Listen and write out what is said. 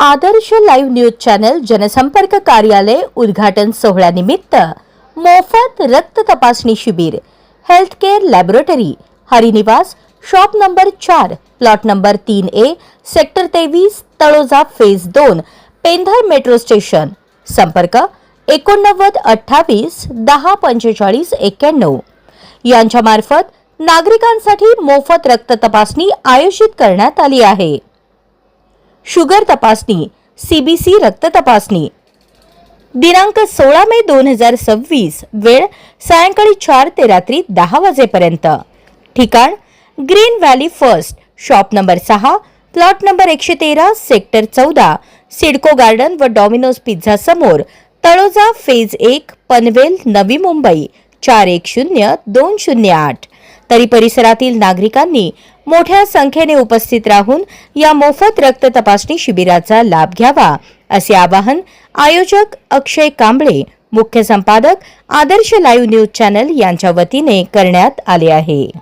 आदर्श live news channel जनसंपर्क कार्यालय उद्घाटन सोहळ्यानिमित्त मोफत रक्त तपासणी शिबिर health care laboratory Harinivas shop number 4 plot number 3A sector 23 Taloja phase 2 Pendhar metro station संपर्क 89 28 10 45 91 यांच्या मार्फत नागरिकांसाठी मोफत रक्त तपासणी आयोजित करण्यात आली आहे। शुगर तपासणी सीबीसी रक्त तपासणी दिनांक 16 मे 2026 वेळ सायंकाळी 4 ते रात्री 10 वाजेपर्यंत। ठिकाण green valley first shop number 6 plot number 113 sector 14 CIDCO garden व डॉमिनोज पिझ्झा समोर तळोजा फेज 1 पनवेल नवी मुंबई 410208। तरी परिसरातील नागरिकांनी मोठ्या संख्येने उपस्थित राहून या मोफत रक्त तपासणी शिबिराचा लाभ घ्यावा असे आवाहन आयोजक अक्षय कांबळे मुख्य संपादक आदर्श लाईव्ह न्यूज चॅनल यांच्या वतीने करण्यात आले आहे।